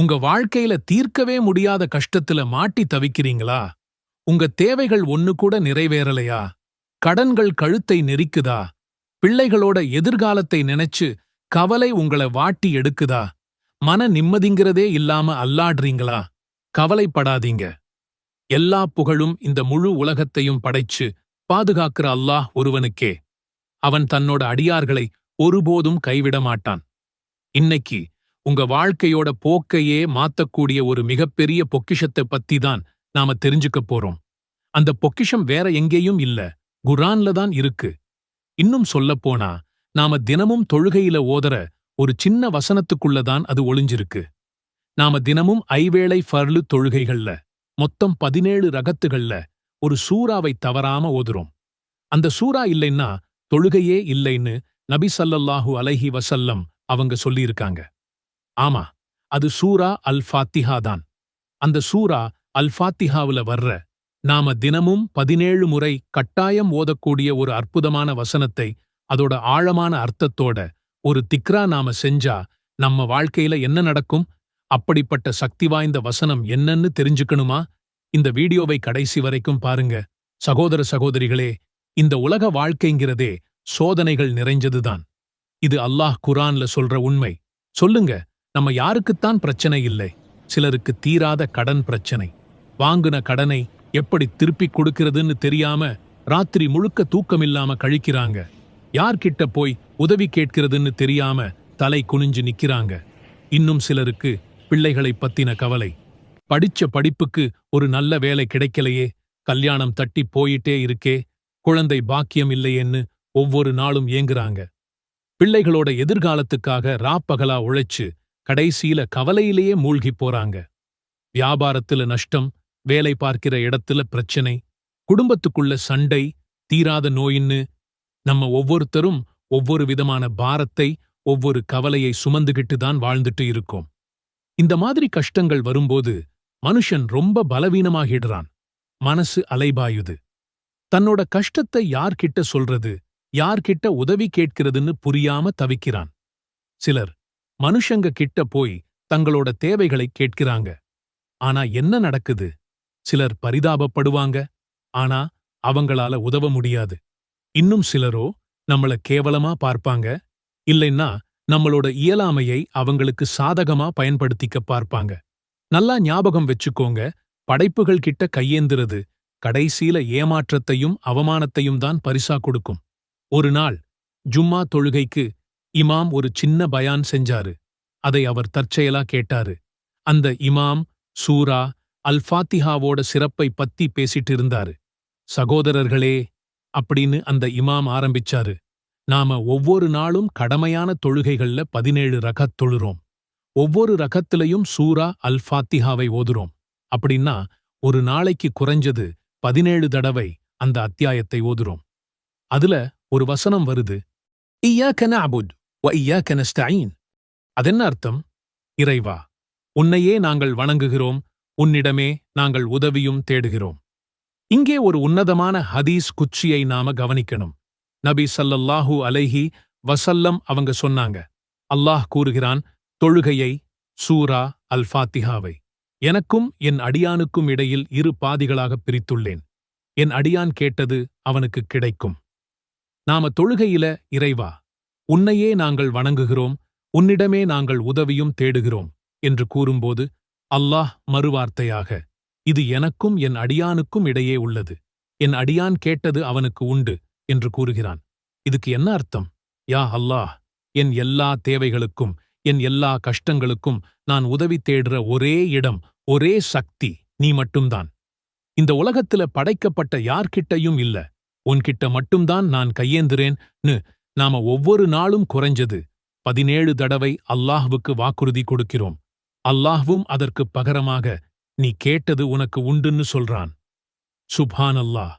உங்க வாழ்க்கையில தீர்க்கவே முடியாத கஷ்டத்துல மாட்டி தவிக்கிறீங்களா? உங்க தேவைகள் ஒண்ணு கூட நிறைவேறலையா? கடன்கள் கழுத்தை நெரிக்குதா? பிள்ளைகளோட எதிர்காலத்தை நினைச்சு கவலை உங்கள வாட்டி எடுக்குதா? மன நிம்மதிங்கிறதே இல்லாம அல்லாடுறீங்களா? கவலைப்படாதீங்க. எல்லா புகழும் இந்த முழு உலகத்தையும் படைச்சு பாதுகாக்கிற அல்லாஹ் ஒருவனுக்கே. அவன் தன்னோட அடியார்களை ஒருபோதும் கைவிட மாட்டான். இன்னைக்கு உங்க வாழ்க்கையோட போக்கையே மாத்தக்கூடிய ஒரு மிகப்பெரிய பொக்கிஷத்தை பத்தி தான் நாம தெரிஞ்சுக்க போறோம். அந்த பொக்கிஷம் வேற எங்கேயும் இல்ல, குர்ஆன்ல தான் இருக்கு. இன்னும் சொல்லப்போனா, நாம தினமும் தொழுகையில ஓதற ஒரு சின்ன வசனத்துக்குள்ளதான் அது ஒளிஞ்சிருக்கு. நாம தினமும் ஐவேளை ஃபர்லு தொழுகைகள்ல மொத்தம் 17 ரகத்துகள்ல ஒரு சூறாவை தவறாம ஓதுறோம். அந்த சூறா இல்லைன்னா தொழுகையே இல்லைன்னு நபி ஸல்லல்லாஹு அலைஹி வஸல்லம் அவங்க சொல்லியிருக்காங்க. ஆமா, அது சூரா அல் ஃபாத்திஹா தான். அந்த சூரா அல் ஃபாத்திஹாவுல வர்ற நாம தினமும் 17 முறை கட்டாயம் ஓதக்கூடிய ஒரு அற்புதமான வசனத்தை அதோட ஆழமான அர்த்தத்தோட ஒரு திக்ரா நாம செஞ்சா நம்ம வாழ்க்கையில என்ன நடக்கும்? அப்படிப்பட்ட சக்தி வாய்ந்த வசனம் என்னன்னு தெரிஞ்சுக்கணுமா? இந்த வீடியோவை கடைசி வரைக்கும் பாருங்க. சகோதர சகோதரிகளே, இந்த உலக வாழ்க்கைங்கிறதே சோதனைகள் நிறைஞ்சதுதான். இது அல்லாஹ் குர்ஆன்ல சொல்ற உண்மை. சொல்லுங்க, நம்ம யாருக்குத்தான் பிரச்சனை இல்லை? சிலருக்கு தீராத கடன் பிரச்சனை. வாங்குன கடனை எப்படி திருப்பிக் கொடுக்கிறதுன்னு தெரியாம ராத்திரி முழுக்க தூக்கமில்லாம கழிக்கிறாங்க. யார்கிட்ட போய் உதவி கேட்கிறதுன்னு தெரியாம தலை குனிஞ்சு நிக்கிறாங்க. இன்னும் சிலருக்கு பிள்ளைகளை பத்தின கவலை. படிச்ச படிப்புக்கு ஒரு நல்ல வேலை கிடைக்கலையே, கல்யாணம் தட்டி போயிட்டே இருக்கே, குழந்தை பாக்கியம் இல்லையேன்னு ஒவ்வொரு நாளும் ஏங்குறாங்க. பிள்ளைகளோட எதிர்காலத்துக்காக ராப்பகலா உழைச்சு கடைசியில கவலையிலேயே மூழ்கிப் போறாங்க. வியாபாரத்துல நஷ்டம், வேலை பார்க்கிற இடத்துல பிரச்சனை, குடும்பத்துக்குள்ள சண்டை, தீராத நோயின்னு நம்ம ஒவ்வொருத்தரும் ஒவ்வொரு விதமான பாரத்தை, ஒவ்வொரு கவலையை சுமந்துகிட்டு தான் வாழ்ந்துட்டு இருக்கோம். இந்த மாதிரி கஷ்டங்கள் வரும்போது மனுஷன் ரொம்ப பலவீனமாகிடுறான். மனசு அலைபாயுது. தன்னோட கஷ்டத்தை யார்கிட்ட சொல்றது, யார்கிட்ட உதவி கேட்கிறதுன்னு புரியாம தவிக்கிறான். சிலர் மனுஷங்க கிட்ட போய் தங்களோட தேவைகளை கேட்கிறாங்க. ஆனா என்ன நடக்குது? சிலர் பரிதாபப்படுவாங்க, ஆனா அவங்களால உதவ முடியாது. இன்னும் சிலரோ நம்மள கேவலமா பார்ப்பாங்க, இல்லைன்னா நம்மளோட இயலாமையை அவங்களுக்கு சாதகமா பயன்படுத்திக்க பார்ப்பாங்க. நல்லா ஞாபகம் வச்சுக்கோங்க, படைப்புகள் கிட்ட கையேந்துறது கடைசியில ஏமாற்றத்தையும் அவமானத்தையும் தான் பரிசா கொடுக்கும். ஒரு நாள் ஜும்மா தொழுகைக்கு இமாம் ஒரு சின்ன பயான் செஞ்சாரு. அதை அவர் தற்செயலா கேட்டாரு. அந்த இமாம் சூரா அல் ஃபாத்திஹாவோட சிறப்பை பத்தி பேசிட்டு இருந்தாரு. சகோதரர்களே, அப்படின்னு அந்த இமாம் ஆரம்பிச்சாரு, நாம ஒவ்வொரு நாளும் கடமையான தொழுகைகள்ல 17 ரகத் தொழுறோம். ஒவ்வொரு ரகத்திலையும் சூரா அல் ஃபாத்திஹாவை ஓதுறோம். அப்படின்னா ஒரு நாளைக்கு குறைஞ்சது 17 தடவை அந்த அத்தியாயத்தை ஓதுறோம். அதுல ஒரு வசனம் வருது, இய்யாக நஅபுது வ இய்யாக நஸ்தஈன். அதென்ன அர்த்தம்? இறைவா, உன்னையே நாங்கள் வணங்குகிறோம், உன்னிடமே நாங்கள் உதவியும் தேடுகிறோம். இங்கே ஒரு உன்னதமான ஹதீஸ் குச்சியை நாம கவனிக்கணும். நபி ஸல்லல்லாஹு அலைஹி வஸல்லம் அவங்க சொன்னாங்க, அல்லாஹ் கூறுகிறான், தொழுகையை, சூரா அல் ஃபாத்திஹாவை எனக்கும் என் அடியானுக்கும் இடையில் 2 பாதிகளாகப் பிரித்துள்ளேன். என் அடியான் கேட்டது அவனுக்கு கிடைக்கும். நாம தொழுகையில இறைவா, உன்னையே நாங்கள் வணங்குகிறோம், உன்னிடமே நாங்கள் உதவியும் தேடுகிறோம் என்று கூறும்போது அல்லாஹ் மறுவார்த்தையாக, இது எனக்கும் என் அடியானுக்கும் இடையே உள்ளது, என் அடியான் கேட்டது அவனுக்கு உண்டு என்று கூறுகிறான். இதுக்கு என்ன அர்த்தம்? யா அல்லாஹ், என் எல்லா தேவைகளுக்கும், என் எல்லா கஷ்டங்களுக்கும் நான் உதவி தேடுற ஒரே இடம், ஒரே சக்தி நீ மட்டும்தான். இந்த உலகத்துல படைக்கப்பட்ட யார்கிட்டையும் இல்ல, உன்கிட்ட மட்டும்தான் நான் கையேந்துறேன்னு நாம ஒவ்வொரு நாளும் குறைஞ்சது 17 தடவை அல்லாஹ்வுக்கு வாக்குறுதி கொடுக்கிறோம். அல்லாஹ்வும் அதற்குப் பகரமாக நீ கேட்டது உனக்கு உண்டுன்னு சொல்றான். சுப்ஹானல்லாஹ்,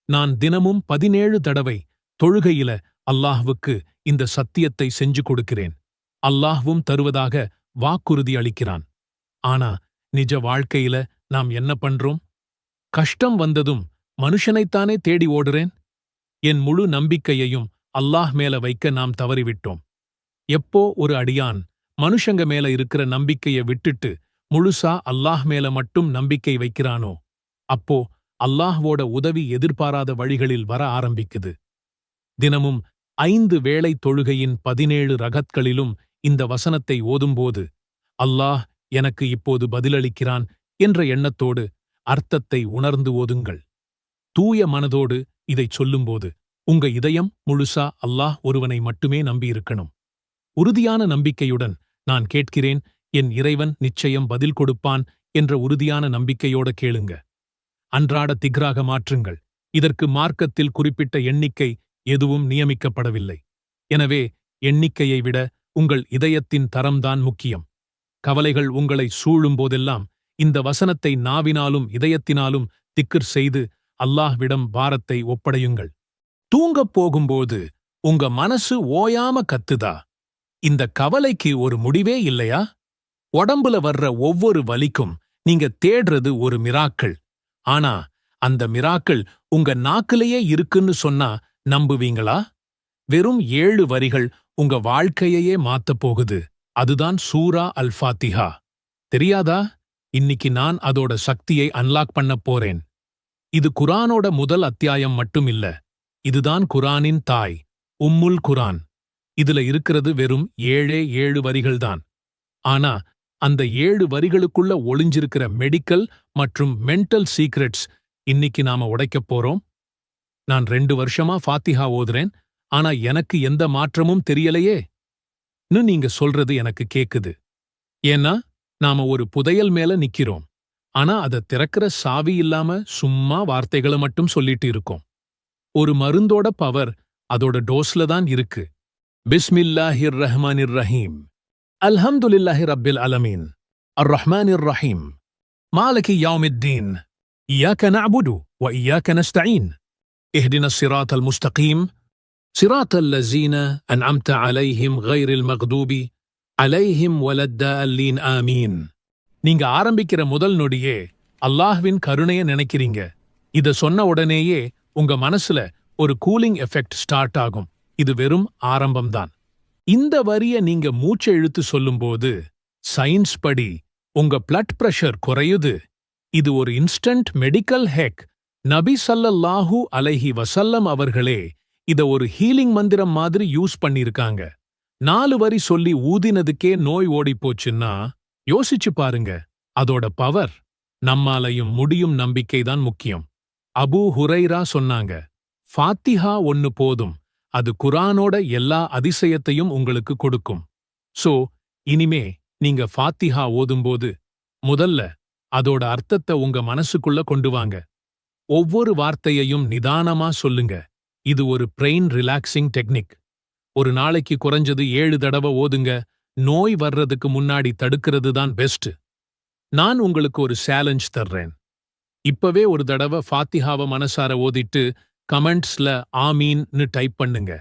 நான் தினமும் 17 தடவை தொழுகையில அல்லாஹ்வுக்கு இந்த சத்தியத்தை செஞ்சு கொடுக்கிறேன். அல்லாஹ்வும் தருவதாக வாக்குறுதி அளிக்கிறான். ஆனா நிஜ வாழ்க்கையில நாம் என்ன பண்றோம்? கஷ்டம் வந்ததும் மனுஷனைத்தானே தேடி ஓடுறேன். என் முழு நம்பிக்கையையும் அல்லாஹ் மேல வைக்க நாம் தவறிவிட்டோம். எப்போ ஒரு அடியான் மனுஷங்க மேல இருக்கிற நம்பிக்கைய விட்டுட்டு முழுசா அல்லாஹ் மேல மட்டும் நம்பிக்கை வைக்கிறானோ அப்போ அல்லாஹ்வோட உதவி எதிர்பாராத வழிகளில் வர ஆரம்பிக்குது. தினமும் 5 வேளை தொழுகையின் 17 ரகத்களிலும் இந்த வசனத்தை ஓதும்போது அல்லாஹ் எனக்கு இப்போது பதிலளிக்கிறான் என்ற எண்ணத்தோடு அர்த்தத்தை உணர்ந்து ஓதுங்கள். தூய மனதோடு இதைச் சொல்லும்போது உங்க இதயம் முழுசா அல்லாஹ் ஒருவனை மட்டுமே நம்பியிருக்கணும். உறுதியான நம்பிக்கையுடன் நான் கேட்கிறேன், என் இறைவன் நிச்சயம் பதில் கொடுப்பான் என்ற உறுதியான நம்பிக்கையோட கேளுங்க. அன்றாட திக்ராக மாற்றுங்கள். இதற்கு மார்க்கத்தில் குறிப்பிட்ட எண்ணிக்கை எதுவும் நியமிக்கப்படவில்லை. எனவே எண்ணிக்கையை விட உங்கள் இதயத்தின் தரம்தான் முக்கியம். கவலைகள் உங்களை சூழும்போதெல்லாம் இந்த வசனத்தை நாவினாலும் இதயத்தினாலும் திக்ர் செய்து அல்லாஹ்விடம் பாரத்தை ஒப்படையுங்கள். தூங்கப் போகும்போது உங்க மனசு ஓயாம கத்துதா? இந்த கவலைக்கு ஒரு முடிவே இல்லையா? உடம்புல வர்ற ஒவ்வொரு வலிக்கும் நீங்க தேடுறது ஒரு மிராக்கள். ஆனா அந்த மிராக்கள் உங்க நாக்கிலேயே இருக்குன்னு சொன்னா நம்புவீங்களா? வெறும் 7 வரிகள் உங்க வாழ்க்கையையே மாத்தப் போகுது. அதுதான் சூரா அல் ஃபாத்திஹா. தெரியாதா? இன்னைக்கு நான் அதோட சக்தியை அன்லாக் பண்ணப் போறேன். இது குரானோட முதல் அத்தியாயம் மட்டும் இல்ல. இதுதான் குரானின் தாய், உம்முல் குரான். இதுல இருக்கிறது வெறும் 7 வரிகள்தான். ஆனா அந்த 7 வரிகளுக்குள்ள ஒளிஞ்சிருக்கிற மெடிக்கல் மற்றும் மென்டல் சீக்ரெட்ஸ் இன்னைக்கு நாம உடைக்கப் போறோம். நான் 2 வருஷமா ஃபாத்திஹா ஓதுறேன், ஆனா எனக்கு எந்த மாற்றமும் தெரியலையே நீங்க சொல்றது எனக்கு கேக்குது. ஏன்னா நாம ஒரு புதையல் மேல நிக்கிறோம். ஆனா அதை திறக்கிற சாவி இல்லாம சும்மா வார்த்தைகளை மட்டும் சொல்லிட்டு இருக்கோம். ஒரு மருந்தோட பவர் அதோட டோஸ்ல தான் இருக்கு. பிஸ்மில்லாஹிர் ரஹ்மானிர் ரஹீம். அல்ஹம்துலில்லாஹி ரப்பில் அலமீன். அர் ரஹ்மானிர் ரஹீம். மாலிகி யௌமித்தீன். இய்யாக நஅபுது வ இய்யாக நஸ்தஈன். இஹ்தினஸ் ஸிராத்தல் முஸ்தகீம். ஸிராத்தல் லஸீன அன்அம்த அலைஹிம் கைரில் மக்தூபி அலைஹிம் வலத்தால்லீன் ஆமீன். நீங்க ஆரம்பிக்கிற முதல் நொடியே அல்லாஹ்வின் கருணைய நினைக்கிறீங்க. இத சொன்ன உடனேயே உங்க மனசுல ஒரு கூலிங் எஃபெக்ட் ஸ்டார்ட் ஆகும். இது வெறும் ஆரம்பம்தான். இந்த வரிய நீங்க மூச்சை இழுத்து சொல்லும்போது சயின்ஸ் படி உங்க பிளட் பிரஷர் குறையுது. இது ஒரு இன்ஸ்டன்ட் மெடிக்கல் ஹேக். நபி ஸல்லல்லாஹு அலைஹி வஸல்லம் அவர்களே இத ஒரு ஹீலிங் மந்திரம் மாதிரி யூஸ் பண்ணிருக்காங்க. 4 வரி சொல்லி ஊதினதுக்கே நோய் ஓடிப்போச்சுன்னா யோசிச்சு பாருங்க. அதோட பவர். நம்மாலையும் முடியும் நம்பிக்கைதான் முக்கியம். அபூ ஹுரைரா சொன்னாங்க, ஃபாத்திஹா ஒன்னு போதும், அது குரானோட எல்லா அதிசயத்தையும் உங்களுக்கு கொடுக்கும். சோ இனிமே நீங்க ஃபாத்திஹா ஓதும்போது முதல்ல அதோட அர்த்தத்தை உங்க மனசுக்குள்ள கொண்டு வாங்க. ஒவ்வொரு வார்த்தையையும் நிதானமா சொல்லுங்க. இது ஒரு பிரெயின் ரிலாக்சிங் டெக்னிக். ஒரு நாளைக்கு குறைஞ்சது 7 தடவை ஓதுங்க. நோய் வர்றதுக்கு முன்னாடி தடுக்கிறது தான் பெஸ்ட். நான் உங்களுக்கு ஒரு சேலஞ்ச் தர்றேன். இப்பவே ஒரு தடவை ஃபாத்திஹாவை மனசார ஓதிட்டு கமெண்ட்ஸ்ல ஆமீன்னு டைப் பண்ணுங்க.